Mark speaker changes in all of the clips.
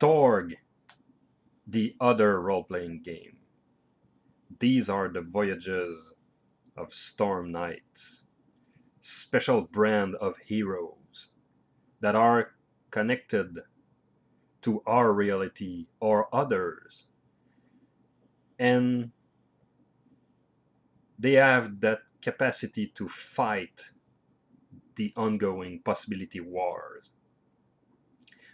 Speaker 1: TORG, the other role-playing game. These are the voyages of Storm Knights, special brand of heroes that are connected to our reality or others. And they have that capacity to fight the ongoing possibility wars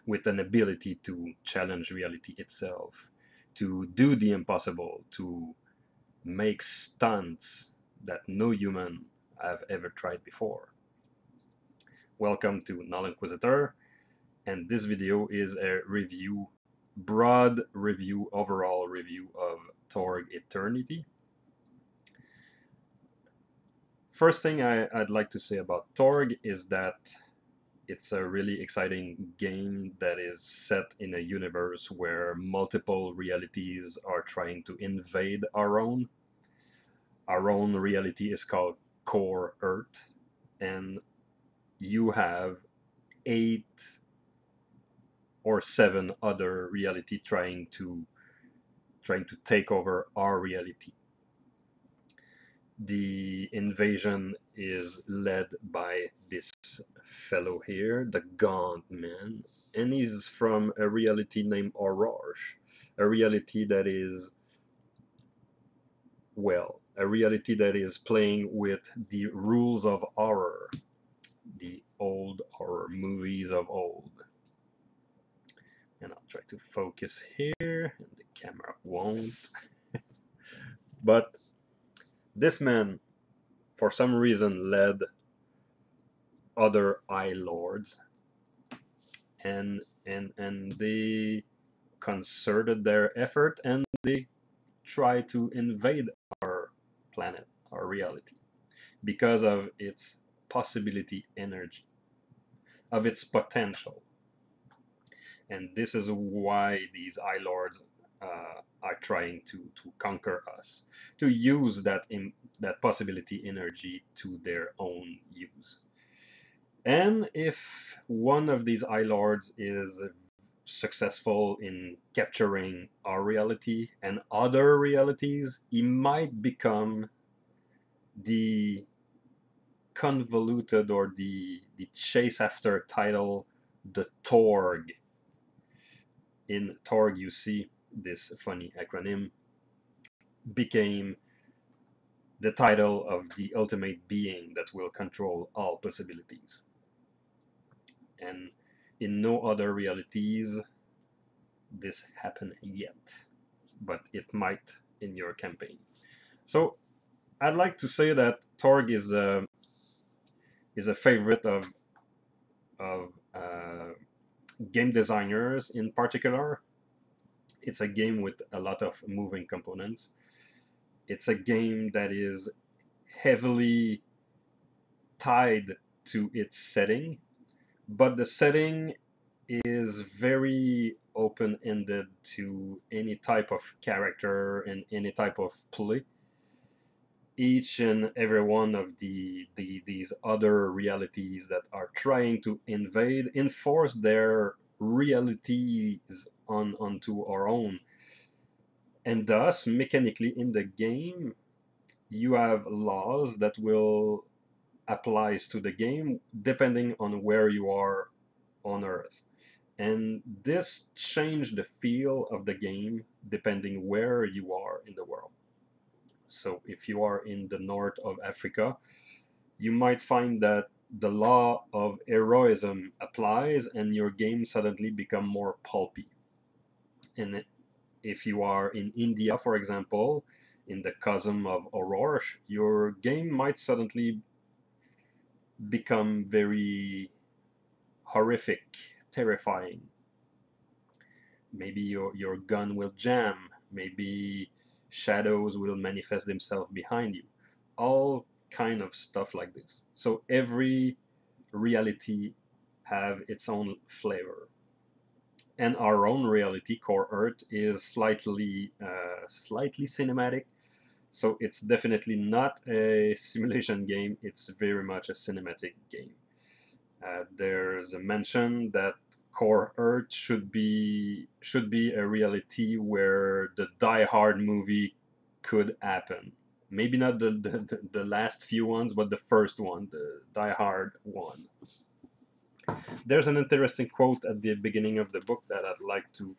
Speaker 1: with an ability to challenge reality itself, to do the impossible, to make stunts that no human have ever tried before. Welcome to Null Inquisitor, and this video is a review, broad review, overall review of TORG Eternity. First thing I'd like to say about TORG is that it's a really exciting game that is set in a universe where multiple realities are trying to invade our own. Our own reality is called Core Earth, and you have 8 or 7 other reality trying to take over our reality. The invasion is led by this fellow here, the Gaunt Man, and he's from a reality named Aurora, a reality that is, well, a reality that is playing with the rules of horror, the old horror movies of old. And I'll try to focus here, and the camera won't. But this man, for some reason, led other Eye Lords, and they concerted their effort, and they try to invade our planet, our reality, because of its possibility energy, of its potential. And this is why these Eye Lords are trying to conquer us, to use that possibility energy to their own use. And if one of these Eye Lords is successful in capturing our reality and other realities, he might become the convoluted or the chase after title, the TORG. In TORG, you see this funny acronym, became the title of the ultimate being that will control all possibilities. And in no other realities this happened yet, but it might in your campaign. So I'd like to say that TORG is a favorite of game designers in particular. It's a game with a lot of moving components. It's a game that is heavily tied to its setting, but the setting is very open-ended to any type of character and any type of play. Each and every one of these other realities that are trying to invade enforce their realities onto our own, and thus mechanically in the game you have laws that will applies to the game depending on where you are on Earth. And this changed the feel of the game depending where you are in the world. So if you are in the north of Africa, you might find that the law of heroism applies and your game suddenly become more pulpy. And if you are in India, for example, in the cosm of Aurora, your game might suddenly become very horrific, terrifying. Maybe your gun will jam, maybe shadows will manifest themselves behind you, all kind of stuff like this. So every reality have its own flavor, and our own reality, Core Earth, is slightly cinematic. So it's definitely not a simulation game, it's very much a cinematic game. There's a mention that core Earth should be a reality where the Die Hard movie could happen. Maybe not the last few ones, but the first one, the Die Hard one. There's an interesting quote at the beginning of the book that I'd like to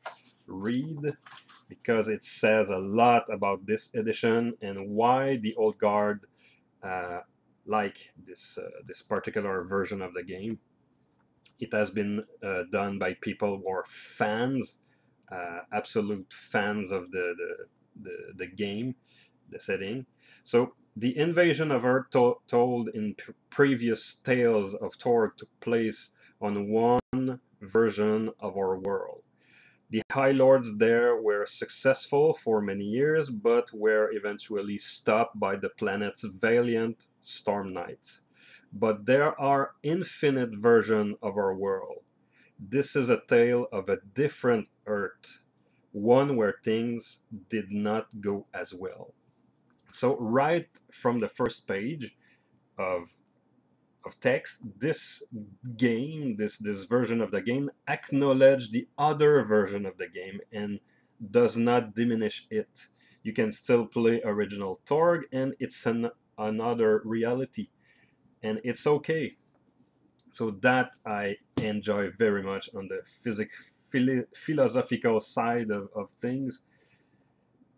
Speaker 1: read because it says a lot about this edition and why the old guard like this particular version of the game. It has been done by people who are fans, absolute fans of the game, the setting. So the invasion of Earth told in previous tales of TORG took place on one version of our world. The High Lords there were successful for many years, but were eventually stopped by the planet's valiant Storm Knights. But there are infinite versions of our world. This is a tale of a different Earth, one where things did not go as well. So right from the first page of text, this game, this version of the game, acknowledge the other version of the game and does not diminish it. You can still play original TORG, and it's another reality, and it's okay. So that I enjoy very much on the philosophical side of things.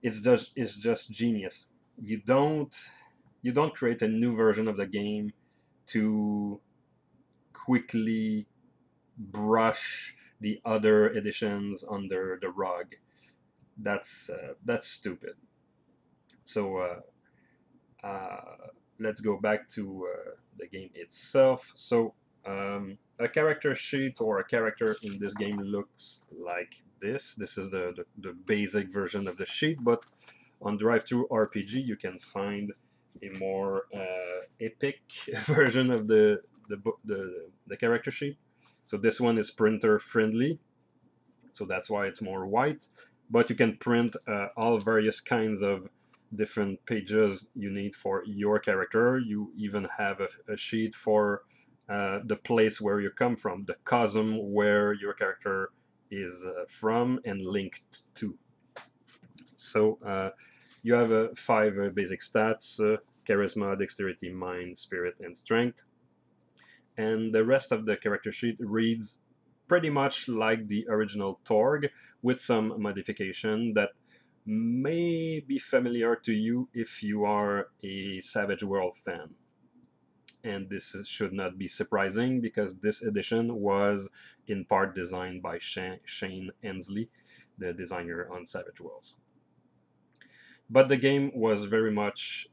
Speaker 1: It's just genius. You don't create a new version of the game to quickly brush the other editions under the rug. That's stupid. So let's go back to the game itself. So a character sheet or a character in this game looks like this. This is the basic version of the sheet, but on Drive-Thru RPG you can find a more epic version of the character sheet. So this one is printer friendly, so that's why it's more white, but you can print all various kinds of different pages you need for your character. You even have a sheet for the place where you come from, the cosm where your character is from and linked to. So you have 5 basic stats: charisma, dexterity, mind, spirit, and strength. And the rest of the character sheet reads pretty much like the original TORG, with some modification that may be familiar to you if you are a Savage World fan. And this should not be surprising because this edition was in part designed by Shane Hensley, the designer on Savage Worlds. But the game was very much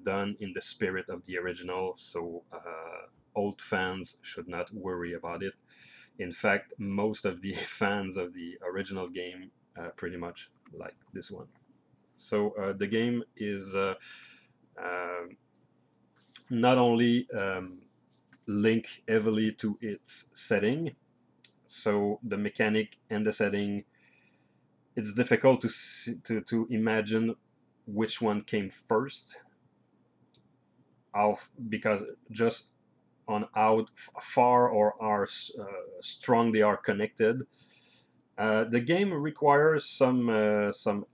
Speaker 1: done in the spirit of the original, so old fans should not worry about it. In fact, most of the fans of the original game pretty much like this one. So the game is not only linked heavily to its setting, so the mechanic and the setting, it's difficult to imagine which one came first, because just on how far or how strong they are connected. The game requires some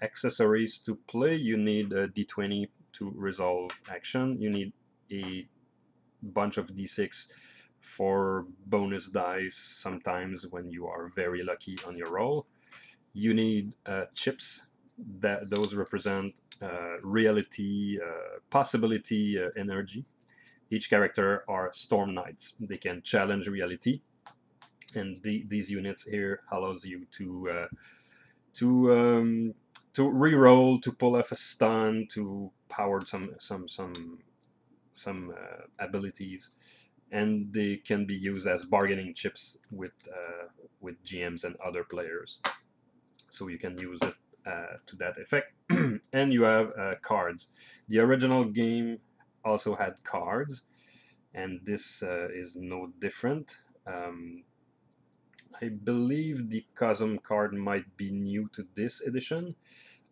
Speaker 1: accessories to play. You need a D20 to resolve action. You need a bunch of D6 for bonus dice sometimes when you are very lucky on your roll. You need chips. Those represent reality, possibility, energy. Each character are Storm Knights. They can challenge reality, and these units here allows you to re-roll, to pull off a stun, to power some abilities, and they can be used as bargaining chips with GMs and other players. So you can use it to that effect. And you have cards. The original game also had cards, and this is no different. I believe the Cosm card might be new to this edition.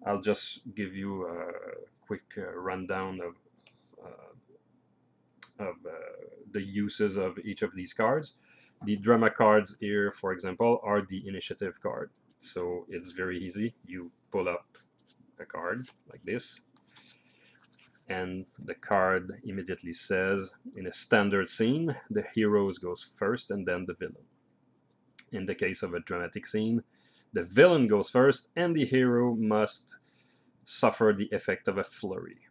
Speaker 1: I'll just give you a quick rundown of the uses of each of these cards. The drama cards here, for example, are the initiative card. So it's very easy. You pull up a card like this, and the card immediately says, in a standard scene, the heroes goes first and then the villain. In the case of a dramatic scene, the villain goes first and the hero must suffer the effect of a flurry.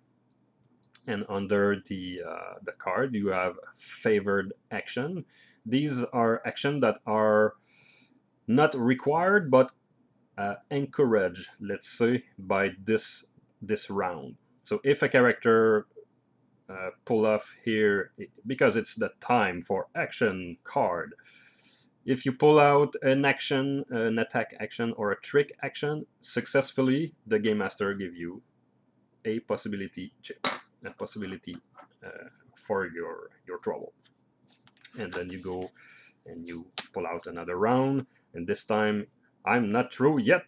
Speaker 1: And under the card, you have Favoured Action. These are actions that are not required but encouraged, let's say, by this round. So if a character pull off here, because it's the time for action card, if you pull out an action, an attack action, or a trick action successfully, the Game Master give you a possibility chip, a possibility for your trouble. And then you go and you pull out another round, and this time, I'm not through yet,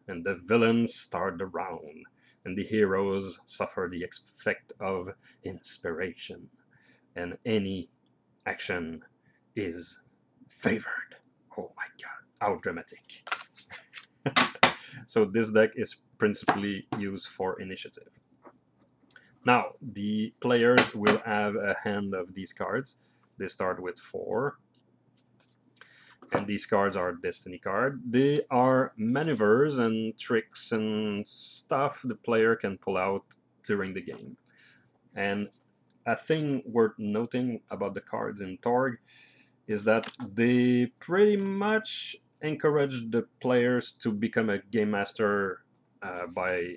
Speaker 1: and the villains start the round, and the heroes suffer the effect of inspiration, and any action is favored. Oh my god, how dramatic. So this deck is principally used for initiative. Now, the players will have a hand of these cards. They start with 4. And these cards are destiny cards. They are maneuvers and tricks and stuff the player can pull out during the game. And a thing worth noting about the cards in TORG is that they pretty much encourage the players to become a game master by,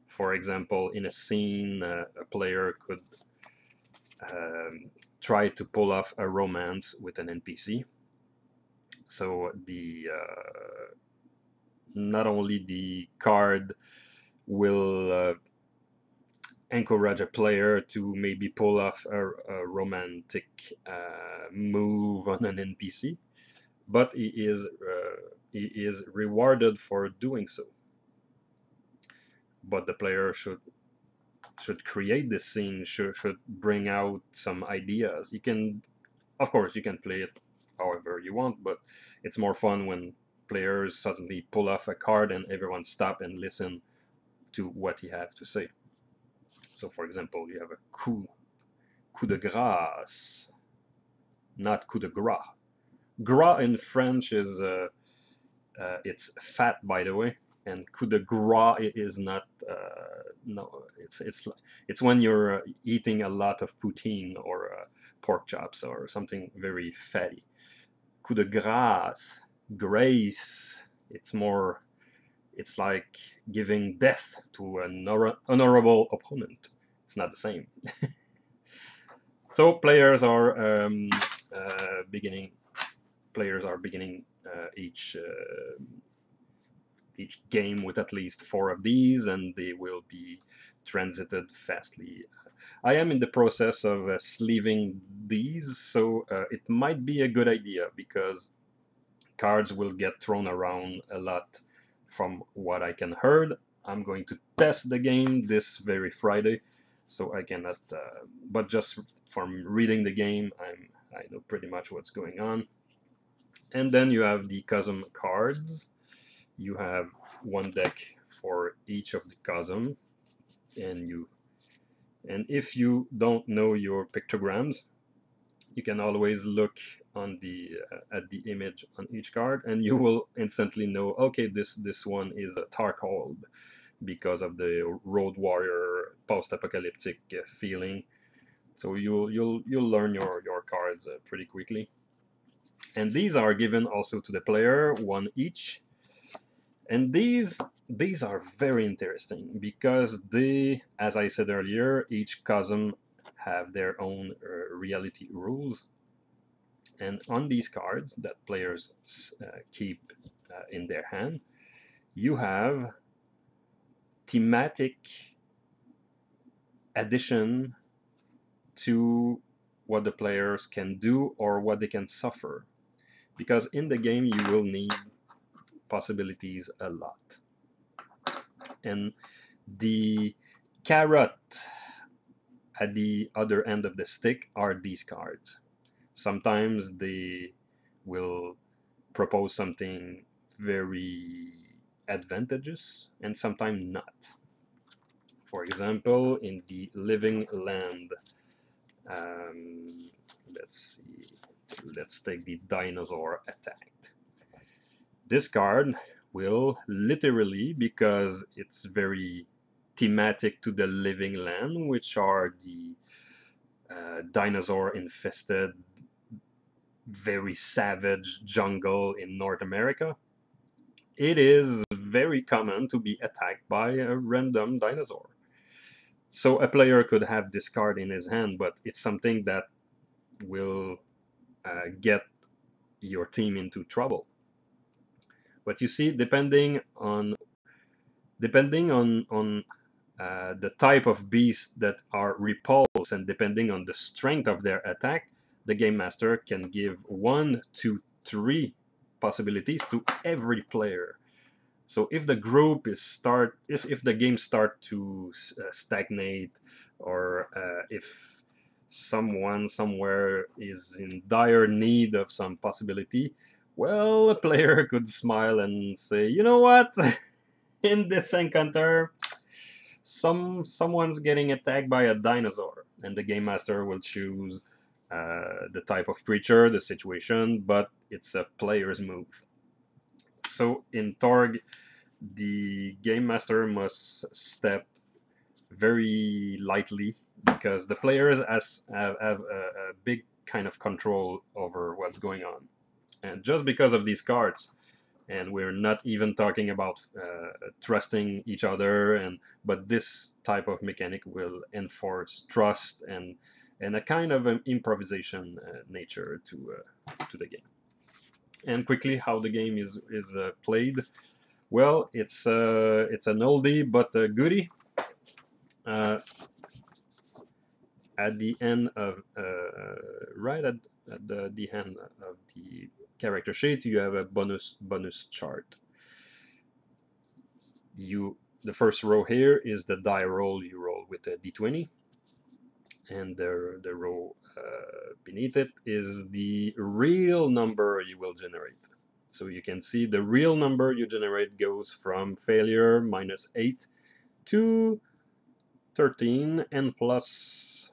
Speaker 1: for example, in a scene, a player could try to pull off a romance with an NPC. So the not only the card will encourage a player to maybe pull off a romantic move on an NPC, but he is rewarded for doing so. But the player should create this scene, should bring out some ideas. You can, of course, you can play it however you want, but it's more fun when players suddenly pull off a card and everyone stop and listen to what he has to say. So, for example, you have a coup de grâce, not coup de gras. Gras in French is it's fat, by the way, and coup de gras is not. No, it's when you're eating a lot of poutine or pork chops or something very fatty. Coup de grâce, grace. It's more. It's like giving death to an honorable opponent. It's not the same. So players are beginning. Players are beginning each game with at least 4 of these, and they will be transited fastly. I am in the process of sleeving these, so it might be a good idea because cards will get thrown around a lot. From what I can heard, I'm going to test the game this very Friday, so I cannot. But just from reading the game, I know pretty much what's going on. And then you have the cosm cards. You have one deck for each of the cosm, and if you don't know your pictograms, you can always look on the at the image on each card, and you will instantly know, okay, this one is a Tarkhold because of the Road Warrior post-apocalyptic feeling. So you'll learn your cards pretty quickly. And these are given also to the player, 1 each. And these are very interesting because they, as I said earlier, each cosm have their own reality rules. And on these cards that players keep in their hand, you have thematic addition to what the players can do or what they can suffer. Because in the game you will need possibilities a lot. And the carrot at the other end of the stick are these cards. Sometimes they will propose something very advantageous and sometimes not. For example, in the living land, um, let's see, let's take the dinosaur attacked. This card will literally, because it's very thematic to the living land, which are the dinosaur infested, very savage jungle in North America. It is very common to be attacked by a random dinosaur. So a player could have this card in his hand, but it's something that will get your team into trouble. But you see, depending on the type of beast that are repulsed and depending on the strength of their attack, the game master can give 1, 2, 3 possibilities to every player. So if the group if the game start to stagnate, or if someone somewhere is in dire need of some possibility, well, a player could smile and say, you know what, in this encounter, someone's getting attacked by a dinosaur, and the game master will choose the type of creature, the situation, but it's a player's move. So in TORG, the game master must step very lightly because the players have a big kind of control over what's going on. And just because of these cards, and we're not even talking about trusting each other, but this type of mechanic will enforce trust and a kind of an improvisation nature to the game. And quickly, how the game is played. Well, it's an oldie but a goodie. At the end of right at the end of the character sheet, you have a bonus chart. The first row here is the die roll you roll with a d20, and the row beneath it is the real number you will generate. So you can see the real number you generate goes from failure -8 to 13 and plus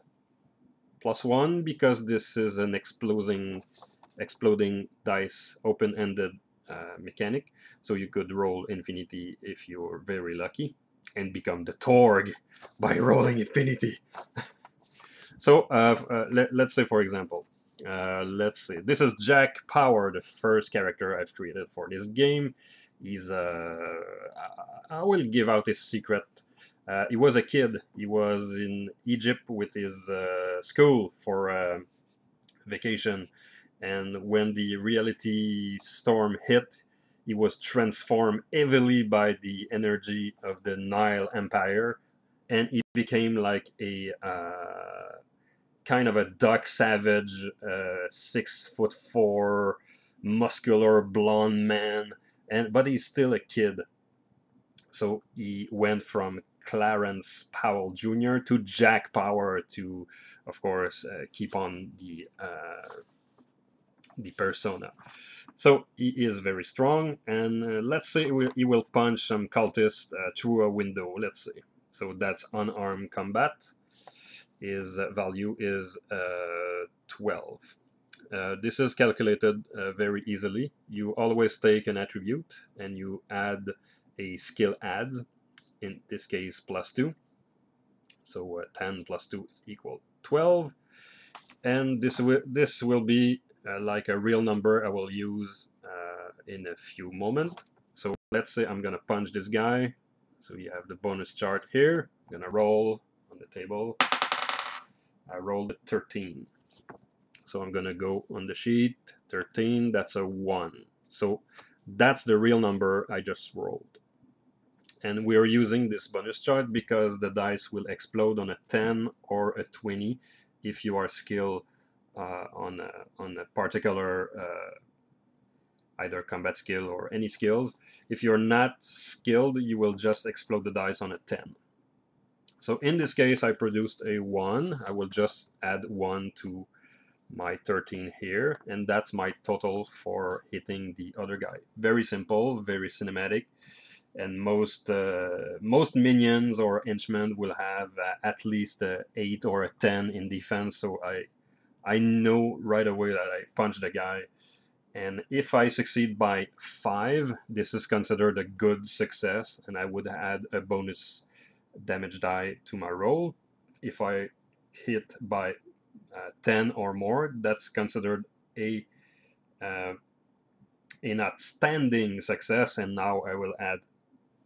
Speaker 1: 1, because this is an exploding dice open-ended mechanic. So you could roll infinity if you're very lucky and become the TORG by rolling infinity. So let's say, for example, let's see, this is Jack Power, the first character I've created for this game. He's I will give out his secret. He was a kid. He was in Egypt with his school for vacation, and when the reality storm hit, he was transformed heavily by the energy of the Nile Empire, and he became like a kind of a duck savage, 6'4", muscular blonde man, but he's still a kid. So he went from Clarence Powell Jr. to Jack Power to, of course, keep on the persona. So he is very strong, and let's say he will punch some cultist through a window. Let's say. So that's unarmed combat. His value is 12. This is calculated very easily. You always take an attribute and you add a skill add, in this case +2. So 10 plus 2 is equal 12. And this will be like a real number I will use in a few moments. So let's say I'm going to punch this guy. So you have the bonus chart here. I'm going to roll on the table. I rolled a 13. So I'm going to go on the sheet. 13, that's a 1. So that's the real number I just rolled. And we're using this bonus chart because the dice will explode on a 10 or a 20 if you are skilled on a particular either combat skill or any skills. If you're not skilled, you will just explode the dice on a 10. So in this case, I produced a 1. I will just add 1 to my 13 here, and that's my total for hitting the other guy. Very simple, very cinematic, and most minions or henchmen will have at least a 8 or a 10 in defense, so I know right away that I punch the guy. And if I succeed by 5, this is considered a good success, and I would add a bonus damage die to my roll. If I hit by 10 or more, that's considered a uh, an outstanding success, and now I will add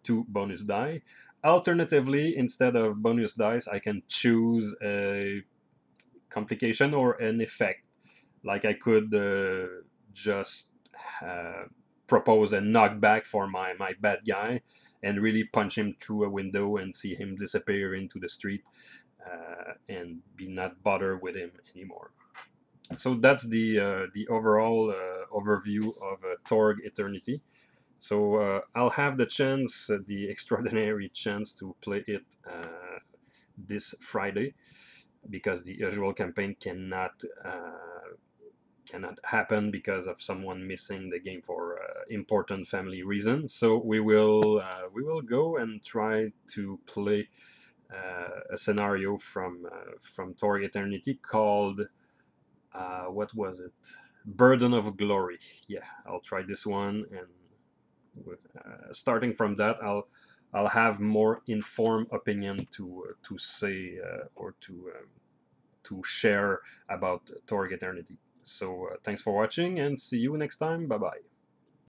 Speaker 1: 2 bonus die. Alternatively, instead of bonus dice, I can choose a complication or an effect. Like I could just uh, propose a knockback for my bad guy and really punch him through a window and see him disappear into the street and be not bothered with him anymore. So that's the overall overview of TORG Eternity. So I'll have the chance, the extraordinary chance to play it this Friday, because the usual campaign cannot happen because of someone missing the game for important family reasons. So we will go and try to play a scenario from TORG Eternity called what was it? Burden of Glory. Yeah, I'll try this one, and starting from that, I'll have more informed opinion to say or to share about TORG Eternity. So thanks for watching, and see you next time. Bye bye.